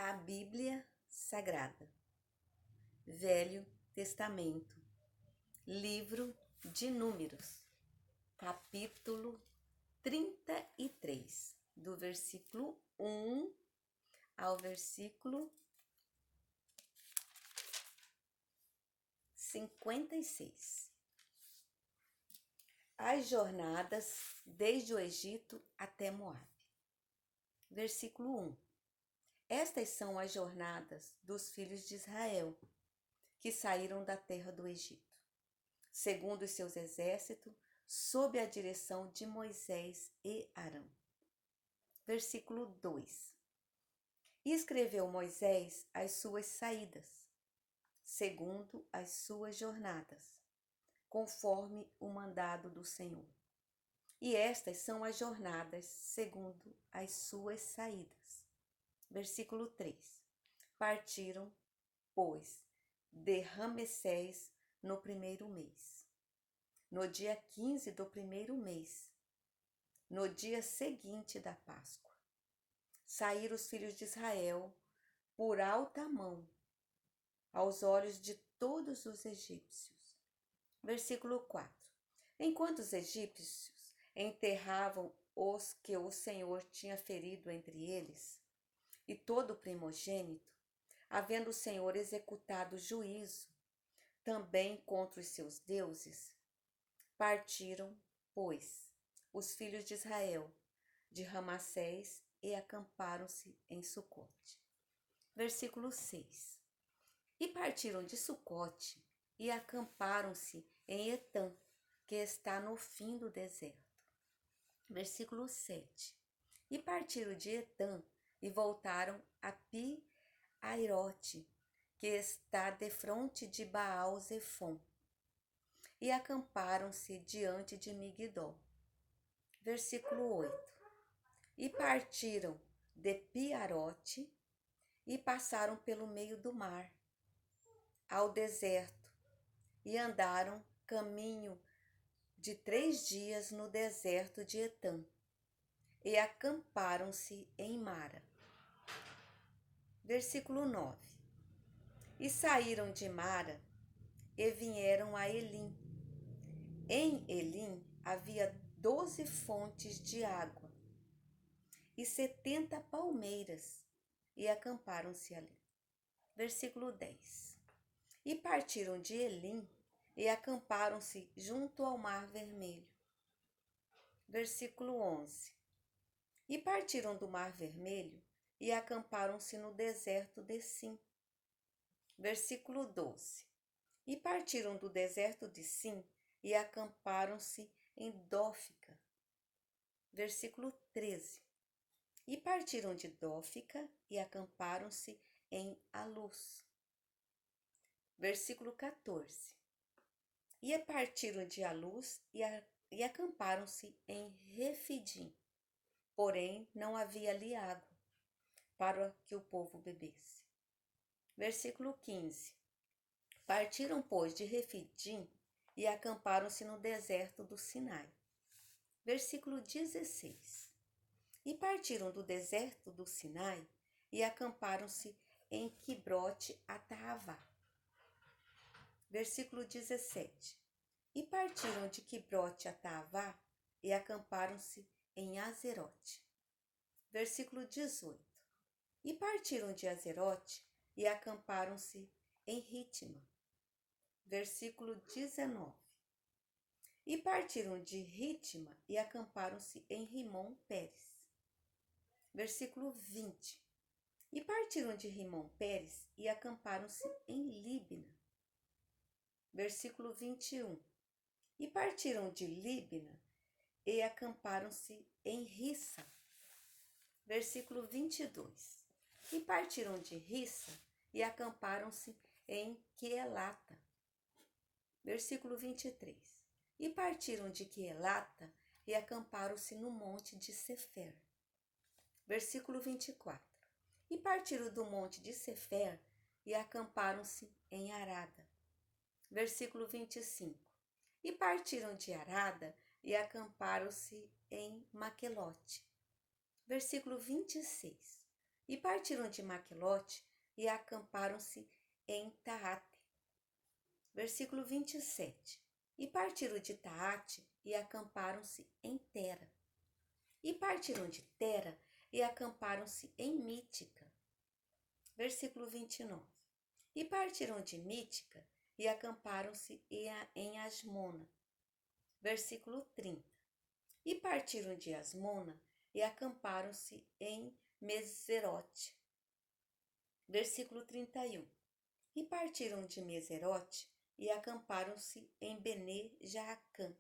A Bíblia Sagrada, Velho Testamento, Livro de Números, capítulo 33, do versículo 1 ao versículo 56. As jornadas desde o Egito até Moabe. Versículo 1. Estas são as jornadas dos filhos de Israel, que saíram da terra do Egito, segundo os seus exércitos, sob a direção de Moisés e Arão. Versículo 2. E escreveu Moisés as suas saídas, segundo as suas jornadas, conforme o mandado do Senhor. E estas são as jornadas segundo as suas saídas. Versículo 3. Partiram, pois, de Ramessés no primeiro mês, no dia 15 do primeiro mês, no dia seguinte da Páscoa. Saíram os filhos de Israel por alta mão, aos olhos de todos os egípcios. Versículo 4. Enquanto os egípcios enterravam os que o Senhor tinha ferido entre eles, e todo primogênito, havendo o Senhor executado juízo também contra os seus deuses, partiram, pois, os filhos de Israel de Ramassés e acamparam-se em Sucote. Versículo 6. E partiram de Sucote e acamparam-se em Etã, que está no fim do deserto. Versículo 7. E partiram de Etã e voltaram a Pi-Airote, que está defronte de Baal-Zefon, e acamparam-se diante de Migdol. Versículo 8. E partiram de Pi-Airote e passaram pelo meio do mar, ao deserto, e andaram caminho de 3 dias no deserto de Etã, e acamparam-se em Mara. Versículo 9. E saíram de Mara e vieram a Elim. Em Elim havia 12 fontes de água e 70 palmeiras, e acamparam-se ali. Versículo 10. E partiram de Elim e acamparam-se junto ao Mar Vermelho. Versículo 11. E partiram do Mar Vermelho e acamparam-se no deserto de Sim. Versículo 12. E partiram do deserto de Sim e acamparam-se em Dófica. Versículo 13. E partiram de Dófica e acamparam-se em Alus. Versículo 14. E partiram de Alus e acamparam-se em Refidim. Porém, não havia ali água para que o povo bebesse. Versículo 15. Partiram, pois, de Refidim e acamparam-se no deserto do Sinai. Versículo 16. E partiram do deserto do Sinai e acamparam-se em Quibrote-Ataavá. Versículo 17. E partiram de Quibrote-Ataavá e acamparam-se em Azerote. Versículo 18. E partiram de Azerote e acamparam-se em Ritma. Versículo 19. E partiram de Ritma e acamparam-se em Rimom-Pérez. Versículo 20. E partiram de Rimom-Pérez e acamparam-se em Líbina. Versículo 21. E partiram de Líbina e acamparam-se em Rissa. Versículo 22. E partiram de Rissa e acamparam-se em Quelata. Versículo 23. E partiram de Quelata e acamparam-se no monte de Sefer. Versículo 24. E partiram do monte de Sefer e acamparam-se em Arada. Versículo 25. E partiram de Arada e acamparam-se em Maquelote. Versículo 26. E partiram de Maquelote e acamparam-se em Taate. Versículo 27. E partiram de Taate e acamparam-se em Tera. E partiram de Tera e acamparam-se em Mítica. Versículo 29. E partiram de Mítica e acamparam-se em Asmona. Versículo 30. E partiram de Asmona e acamparam-se em Meserote. Versículo 31. E partiram de Meserote e acamparam-se em Bene Jaacã.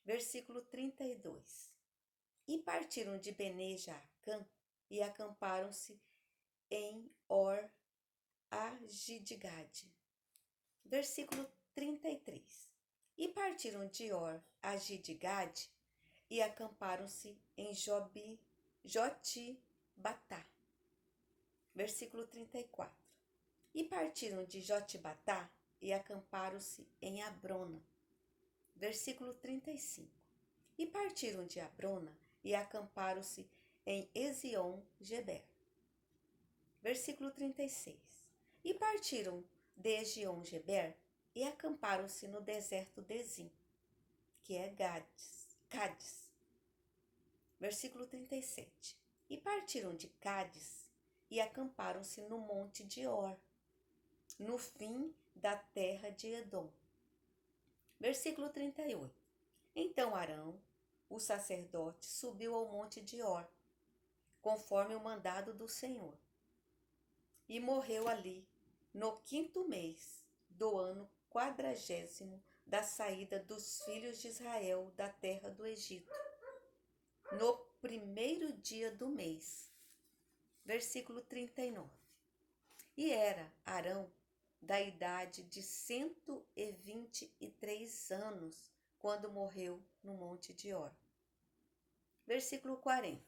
Versículo 32. E partiram de Bene Jaacã e acamparam-se em Or-Agidgade. Versículo 33. E partiram de Or-Agidgade e acamparam-se em Jotbatá. Versículo 34. E partiram de Jotbatá e acamparam-se em Abrona. Versículo 35. E partiram de Abrona e acamparam-se em Ezion-Geber. Versículo 36. E partiram de Ezion-Geber e acamparam-se no deserto de Zim, que é Cádiz. Versículo 37. E partiram de Cádiz e acamparam-se no monte de Or, no fim da terra de Edom. Versículo 38. Então Arão, o sacerdote, subiu ao monte de Or, conforme o mandado do Senhor, e morreu ali no 5º mês do ano 40º da saída dos filhos de Israel da terra do Egito, no 1º dia do mês. Versículo 39. E era Arão da idade de 123 anos, quando morreu no monte de Or. Versículo 40.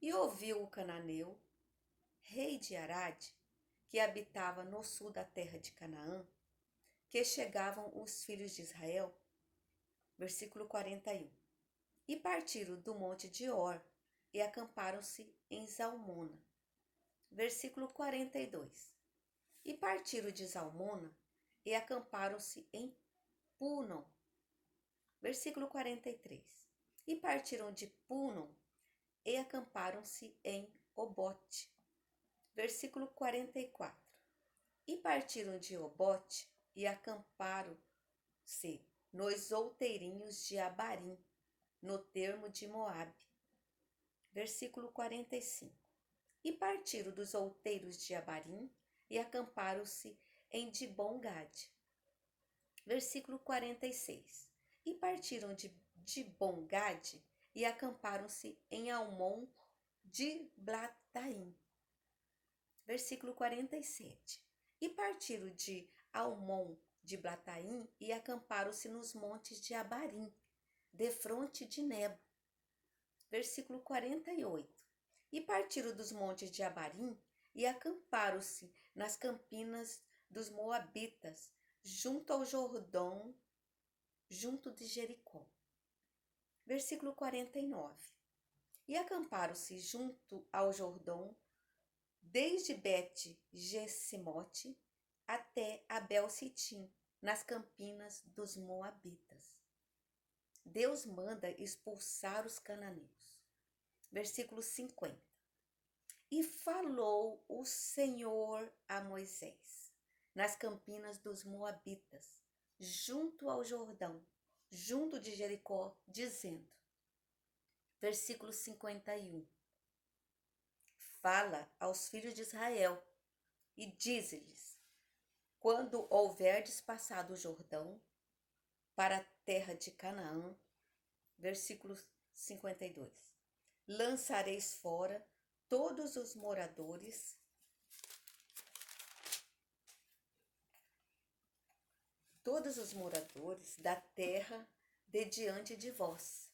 E ouviu o cananeu, rei de Arade, que habitava no sul da terra de Canaã, que chegavam os filhos de Israel. Versículo 41. E partiram do monte de Or e acamparam-se em Zalmona. Versículo 42. E partiram de Zalmona e acamparam-se em Punon. Versículo 43. E partiram de Punon e acamparam-se em Obote. Versículo 44. E partiram de Obote e acamparam-se nos outeirinhos de Abarim, no termo de Moabe. Versículo 45. E partiram dos outeiros de Abarim e acamparam-se em Dibon-Gade. Versículo 46. E partiram de Dibon-Gade e acamparam-se em Almon de Blataim. Versículo 47. E partiram de Almon de Blataim e acamparam-se nos montes de Abarim, defronte de Nebo. Versículo 48. E partiram dos montes de Abarim e acamparam-se nas campinas dos Moabitas, junto ao Jordão, junto de Jericó. Versículo 49. E acamparam-se junto ao Jordão, desde Bet-Gesimote até Abel-Sitim, nas campinas dos Moabitas. Deus manda expulsar os cananeus. Versículo 50. E falou o Senhor a Moisés, nas campinas dos Moabitas, junto ao Jordão, junto de Jericó, dizendo, versículo 51. Fala aos filhos de Israel e dize-lhes, quando houverdes passado o Jordão para a terra de Canaã, versículo 52, lançareis fora todos os moradores da terra de diante de vós,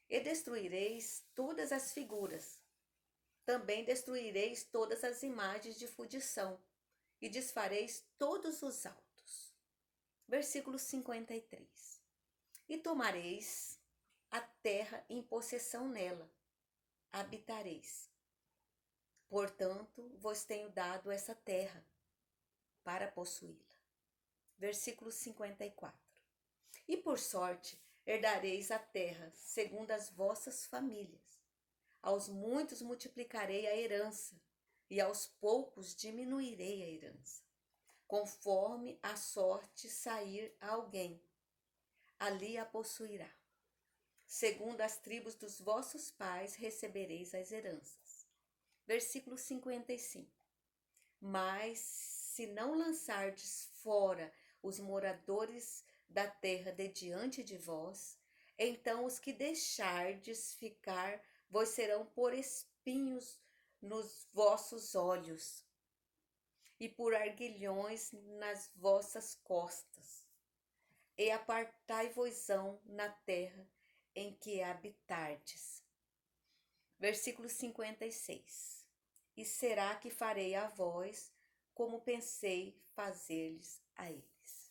e destruireis todas as figuras. Também destruireis todas as imagens de fundição, e desfareis todos os altos. Versículo 53. E tomareis a terra em possessão nela, habitareis. Portanto, vos tenho dado essa terra para possuí-la. Versículo 54. E por sorte herdareis a terra, segundo as vossas famílias. Aos muitos multiplicarei a herança, e aos poucos diminuirei a herança. Conforme a sorte sair a alguém, ali a possuirá. Segundo as tribos dos vossos pais recebereis as heranças. Versículo 55. Mas se não lançardes fora os moradores da terra de diante de vós, então os que deixardes ficar vos serão por espinhos nos vossos olhos e por arguilhões nas vossas costas, e apartai-vos-ão na terra em que habitardes. Versículo 56. E será que farei a vós como pensei fazer-lhes a eles.